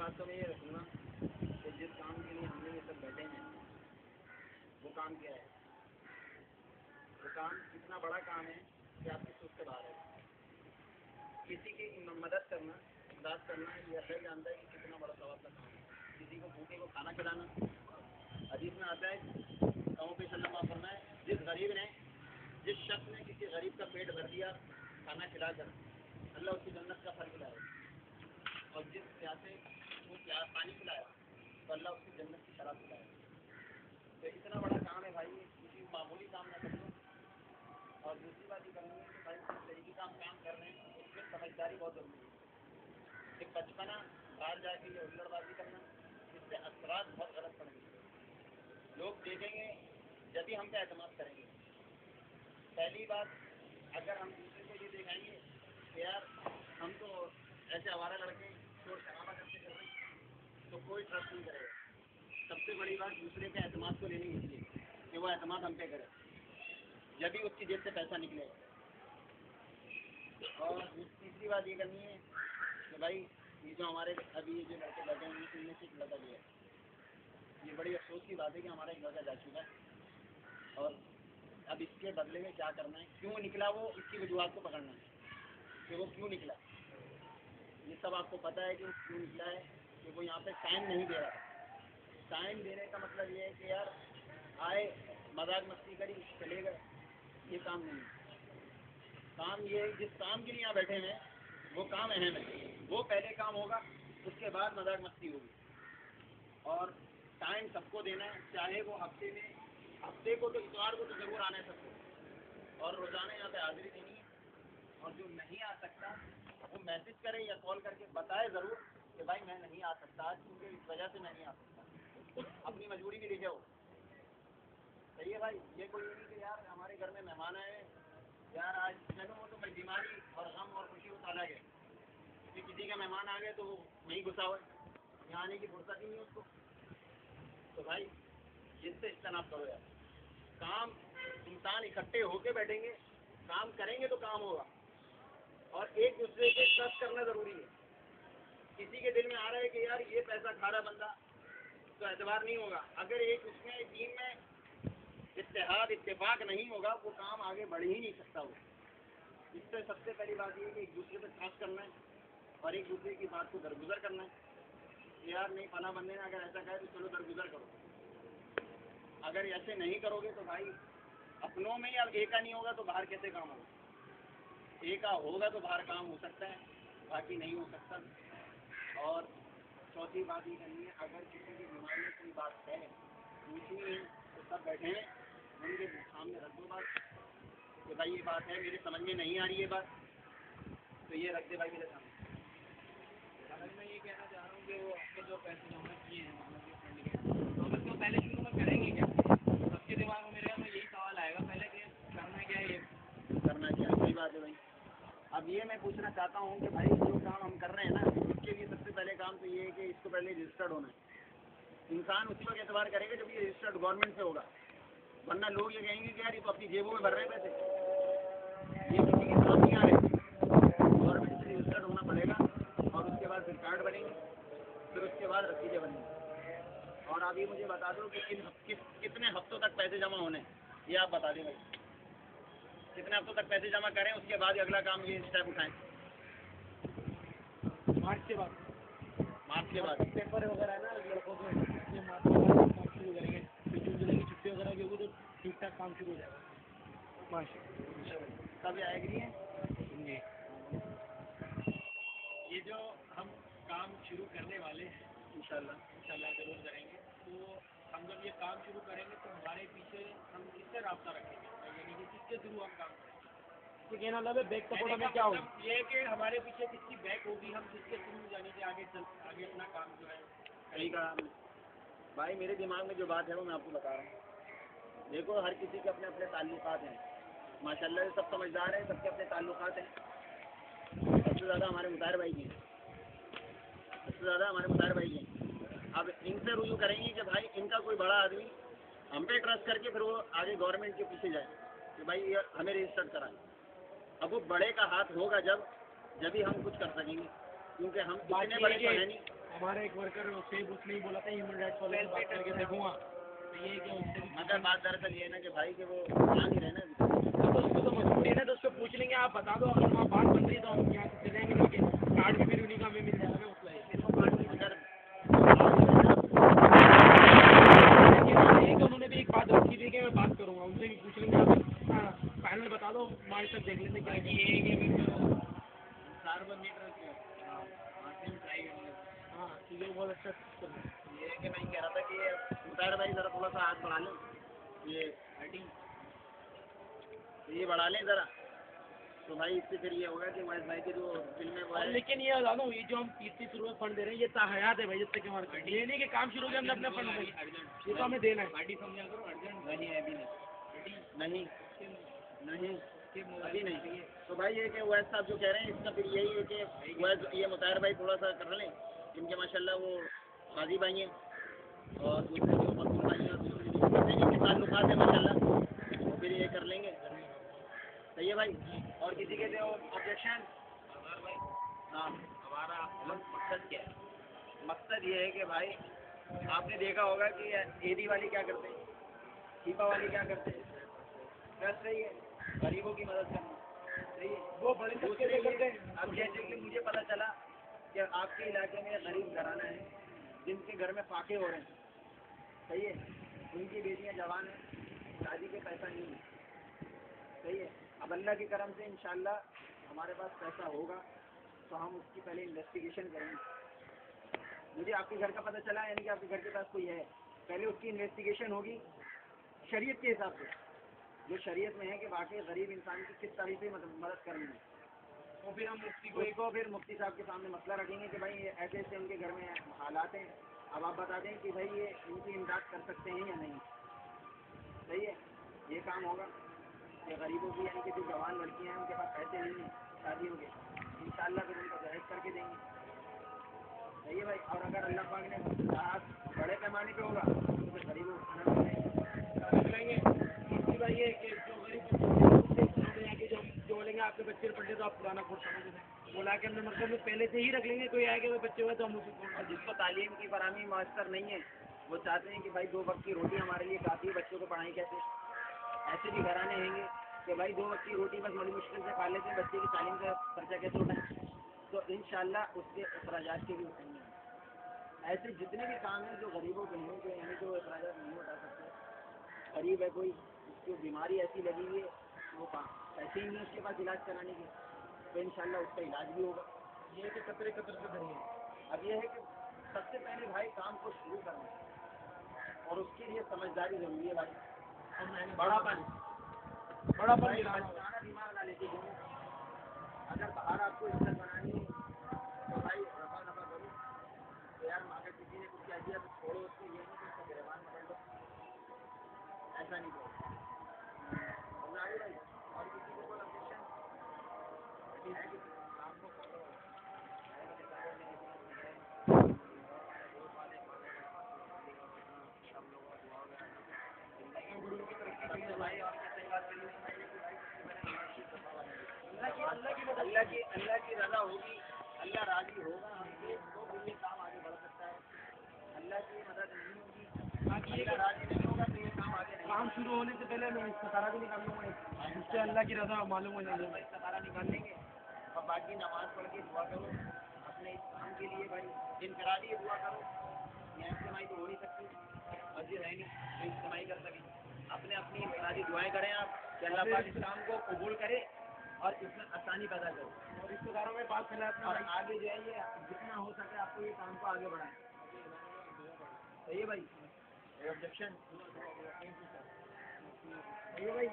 बात तो मैं ये रखूँगा कि जिस काम के लिए हमने ये सब बैठे हैं वो काम क्या है। वो काम इतना बड़ा काम है कि आपकी सोच से बाहर है। किसी की मदद करना, इमदाद करना, ये अल्लाह जानता है कि कितना बड़ा सवाब का काम है। किसी को भूखे को खाना खिलाना, हदीस में आता है कौम पे सल्लल्लाहु अलैहि वसल्लम फरमाए, जिस गरीब ने, जिस शख्स ने किसी गरीब का पेट भर दिया खाना खिलाकर, अल्लाह उसकी जन्नत का फल खिलाएगा। और जिस प्यासे को पानी पिलाया तो अल्लाह उसकी जन्नत की शराब पिलाएगा। तो इतना बड़ा काम है भाई, किसी मामूली काम ना करो। और दूसरी बात ये करनी है कि भाई जिस तरीके का हम काम कर रहे हैं उसमें समझदारी बहुत जरूरी है। एक बचपना बाहर जाके ये उल्लड़बाजी करना, इससे असरात बहुत गलत पड़ेंगे। लोग देखेंगे जब भी हम पे एतमाद करेंगे। पहली बात, अगर हम दूसरे को ये दिखाएंगे कि यार हम तो ऐसे आवारा लड़के शोर शराबा करते कर रहे हैं, तो कोई ट्रस्ट नहीं करेगा। सबसे बड़ी बात दूसरे के एतमाद को लेने की चाहिए कि वो एतमाद हम पे करे, जब भी उसकी जेब से पैसा निकले। और तीसरी बात ये करनी है कि भाई ये जो हमारे अभी ये जो लड़के बैठे हैं इनमें से एक लड़का गया, ये बड़ी अफसोस की बात है कि हमारा एक लड़का जा चुका है। और अब इसके बदले में क्या करना है, क्यों निकला वो, इसकी वजूहत को पकड़ना है कि वो क्यों निकला। ये सब आपको पता है कि वो क्यों निकला है, कि वो यहाँ पे टाइम नहीं दे रहा। टाइम देने का मतलब ये है कि यार आए मजाक मस्ती करी चले गए, ये काम नहीं है। काम ये है जिस काम के लिए यहाँ बैठे हैं वो काम अहम है, वो पहले काम होगा, उसके बाद मजाक मस्ती होगी। और टाइम सबको देना है, चाहे वो हफ्ते में, हफ्ते को तो इतवार को तो जरूर आना है सबको, और रोजाना यहाँ पे हाजिरी देनी है। और जो नहीं आ सकता वो मैसेज करे या कॉल करके बताए ज़रूर कि भाई मैं नहीं आ सकता आज, क्योंकि इस वजह से मैं नहीं आ सकता। अपनी मजबूरी भी लिखे हो, सही है भाई। ये कोई नहीं कि यार हमारे घर में मेहमान आए यार आज, चलो वो तो बीमारी और गम और खुशी को अलग है कि किसी का मेहमान आ गए तो वो नहीं घुसा हुआ, यहाँ आने की फुर्सत ही नहीं उसको। तो भाई जिससे इज्तनाब करो यार। काम इंसान इकट्ठे होके बैठेंगे, काम करेंगे तो काम होगा। और एक दूसरे के ट्रस्ट करना ज़रूरी है। किसी के दिल में आ रहा है कि यार ये पैसा खा रहा बंदा, तो एतबार नहीं होगा। अगर एक उसमें दीन में इत्तेहाद इत्तेफाक नहीं होगा, वो काम आगे बढ़ ही नहीं सकता वो। इससे सबसे पहली बात ये है कि एक दूसरे पर ट्रस्ट करना है और एक दूसरे की बात को दरगुजर करना है कि यार नहीं फला बंदे ने अगर ऐसा कहे तो चलो दरगुजर करो। अगर ऐसे नहीं करोगे तो भाई अपनों में ही अब एका नहीं होगा तो बाहर कैसे काम होगा। एका होगा तो बाहर काम हो सकता है, बाकी नहीं हो सकता। और चौथी बात ये करनी है, अगर किसी के दिमाग में कोई बात है पूछनी है तो सब बैठे हैं उनके सामने रख दो बात कि भाई ये बात है मेरे समझ में नहीं आ रही है बात, तो ये रख दे भाई मेरे सामने। अगर मैं ये कहना चाह रहा हूँ कि वो आपके जो पैसे जमा किए हैं मतलब कि फंड के, तो अगर तो पहले शुरू में करेंगे क्या, सबके दिमाग में मेरे में यही सवाल आएगा पहले कि करना क्या है, ये करना क्या है। सही बात है भाई। अब ये मैं पूछना चाहता हूँ कि भाई जो काम हम कर रहे हैं ना, इसके लिए सबसे पहले काम तो ये है कि इसको पहले रजिस्टर्ड होना है। इंसान उसी वक्त एतबार करेगा जब ये रजिस्टर्ड गवर्नमेंट से होगा, वरना लोग ये कहेंगे कि यार ये तो अपनी जेबों में भर रहे हैं पैसे, ये किसी के काम नहीं आ रहे। गवर्नमेंट से रजिस्टर्ड होना पड़ेगा और उसके बाद फिर कार्ड बनेंगे, फिर उसके बाद रसीदें बनेंगी। और आप ये मुझे बता दो कि कितने हफ्तों तक पैसे जमा होने, ये आप बता दें भाई। कितने हफ्तों तक पैसे जमा करें, उसके बाद अगला काम ये स्टेप उठाएं। मार्च के बाद पेपर वगैरह है ना लड़कों के, ये मार्च के बाद काम शुरू करेंगे, फिर जून जुलाई की छुट्टी वगैरह की होगी तो ठीक ठाक काम शुरू हो जाएगा। मार्च सब एग्री हैं जी। ये जो हम काम शुरू करने वाले हैं इंशाल्लाह ज़रूर करेंगे, तो हम जब ये काम शुरू करेंगे तो हमारे पीछे हम किससे रब्ता रखेंगे, यानी कि किसके थ्रू हम काम करेंगे। तो कहना मतलब बैक सपोर्ट हमें क्या होगा, ये है कि हमारे पीछे किसकी बैक होगी, हम किसके थ्रू यानी कि आगे अपना काम जो है। सही कहा आपने भाई। मेरे दिमाग में जो बात है वो मैं आपको बता रहा हूँ। देखो हर किसी के अपने अपने ताल्लुकात हैं, माशाल्लाह से सब समझदार हैं, सबके अपने ताल्लुकात हैं। सबसे ज़्यादा हमारे मुताहिर भाई के अब इनसे रुजू करेंगे कि भाई इनका कोई बड़ा आदमी हम पे ट्रस्ट करके फिर वो आगे गवर्नमेंट के पीछे जाए कि भाई ये हमें रजिस्टर्ड कराएं। अब वो बड़े का हाथ होगा जब ही हम कुछ कर सकेंगे, क्योंकि हम इतने बड़े तो हैं नहीं। हमारे एक वर्कर सेब उसने ही बोला था ह्यूमन राइट्स वाले से बात करके देखूंगा, तो ये कि उससे मगर बात दरअसल ये है ना कि भाई कि वो आ नहीं रहे ना अभी तक। तो उसको तो मजबूरी है ना, तो उसको पूछ लेंगे, आप बता दो, अगर वहाँ बात बन रही है तो हम यहाँ से चले जाएंगे, लेकिन कार्ड भी फिर उन्हीं का हमें मिल जाएगा ना, उसका मगर उन्होंने भी एक बात रखी थी कि मैं बात करूँगा उनसे भी पूछ लेंगे, आप फाइनल बता दो, हमारे साथ देख लेंगे क्या है। हाँ ठीक है, बहुत अच्छा सिस्टम है। ये कि मैं कह रहा था कि मुताहिर भाई ज़रा थोड़ा सा हाथ बढ़ा लें, ये बढ़ा लें ज़रा, तो भाई इससे फिर ये होगा कि महेश भाई के जो दिल में वो है। लेकिन ये बता दूँ, ये जो हम 30 शुरू में फंड दे रहे हैं, ये ताहयात है भाई, जिससे कि हमारे ये नहीं कि काम शुरू किया हमने अपने फंड में, ये तो हमें देना है। नहीं है अभी नहीं अभी नहीं। तो भाई ये कि वैस साहब जो कह रहे हैं इसका फिर यही है कि वैस ये मुताहिर भाई थोड़ा सा कर लें, इनके माशाल्लाह वो गाजी भाई हैं और दूसरे जो मकबूल भाई हैं और दूसरे जो इनके ताल्लुकात हैं माशाल्लाह, वो फिर ये कर लेंगे। सही है भाई। और किसी के जो ऑब्जेक्शन? हाँ, हमारा मकसद क्या है? मकसद ये है कि भाई आपने देखा होगा कि एडी वाली क्या करते हैं, शीपा वाली क्या करते हैं, बस सही है, गरीबों की मदद करना, सही है। वो बड़े दूसरे करते हैं। अब जैसे कि मुझे पता चला कि आपके इलाके में गरीब घराना है जिनके घर में फाके हो रहे हैं, सही है, उनकी बेटियां जवान हैं, शादी के पैसा नहीं है, सही है। अब अल्लाह के करम से इंशाल्लाह हमारे पास पैसा होगा तो हम उसकी पहले इन्वेस्टिगेशन करेंगे। मुझे आपके घर का पता चला, यानी कि आपके घर के पास कोई है, पहले उसकी इन्वेस्टिगेशन होगी शरीयत के हिसाब से, जो शरीयत में है कि वाकई गरीब इंसान की किस तरह से मदद करनी है। तो फिर हम मुफ्ती को फिर मुफ्ती साहब के सामने मसला रखेंगे कि भाई ये ऐसे ऐसे उनके घर में हालात हैं, अब आप बता दें कि भाई ये इनकी इमदाद कर सकते हैं या नहीं, सही है। ये काम होगा कि गरीबों की, यानी कि जो जवान लड़कियां हैं उनके पास पैसे नहीं हैं शादियों के, इंशाल्लाह फिर उनको दहेज करके देंगे, सही है भाई। और अगर अल्लाह पाक ने चाहा बड़े पैमाने पे होगा तो फिर गरीबों को खाना लेंगे भाई, ये कि जो गरीब जो बोलेंगे आपके बच्चे पढ़े तो आप पुराना कोर्स समझ लें, बोला के हमने मतलब में पहले से ही रख लेंगे, कोई आएगा वो बच्चे हुए तो हम उसको। और जिसको तालीम की फराहमी मयसर नहीं है वो चाहते हैं कि भाई 2 वक्त की रोटी हमारे लिए काफ़ी, बच्चों को पढ़ाएं कैसे। ऐसे भी घराने हैंगे कि भाई 2 वक्त की रोटी बस बड़ी मुश्किल से खा लेते हैं, बच्चे की तालीम का खर्चा कैसे उठाएं, तो इंशाल्लाह उसके अखराजात के भी उठाएंगे। ऐसे जितने भी काम हैं जो गरीबों के हैं, जो यानी जो अखराजात नहीं उठा सकते, गरीब है कोई, उसको बीमारी ऐसी लगी हुई है वो पैसे ही नहीं उसके पास इलाज कराने के, तो इंशाल्लाह उसका इलाज भी होगा। ये कि कतरे कतर से धरिए। अब यह है कि सबसे पहले भाई काम को शुरू करना और उसके लिए समझदारी जरूरी है भाई, बड़ापन भाई बचकाना दिमाग ना लेके जाओ। अगर बाहर आपको इज्जत बनानी है तो भाई रफा दफा करो, तो यार अगर किसी ने कुछ कह दिया तो छोड़ो उसको, ये नहीं कि उसका गिरबान पकड़ लो, ऐसा नहीं करो। और किसी को कोई ऑब्जेक्शन है कि काम को फॉलो भाई, और क्या सही बात करी अल्लाह की रजा होगी, अल्लाह राजी होगा हमसे तो फिर ये काम आगे बढ़ सकता है। अल्लाह की मदद नहीं होगी, अल्लाह राजी नहीं होगा तो ये काम आगे नहीं। काम शुरू होने से पहले मैं सतारा भी निकाल लूँगा, जिससे अल्लाह की रजा मालूम हो जाएगी। सतारा निकाल लेंगे और बाकी नमाज पढ़ के दुआ करो अपने इस काम के लिए भाई, इनफरादी दुआ करो, यहाँ इज्तिमाई तो हो नहीं सकती, मस्जिद है नहीं तो इज्तिमाई कर सकें, अपने अपनी इनफरादी दुआएं करें आप कि अल्लाह पाक इस काम को कबूल करे और इसमें आसानी पैदा करे, और रिश्तेदारों में बात फैलाए और आगे जो है ये जितना हो सके आपको ये काम को आगे बढ़ाएं। सही है भाई, ऑब्जेक्शन सही है भाई।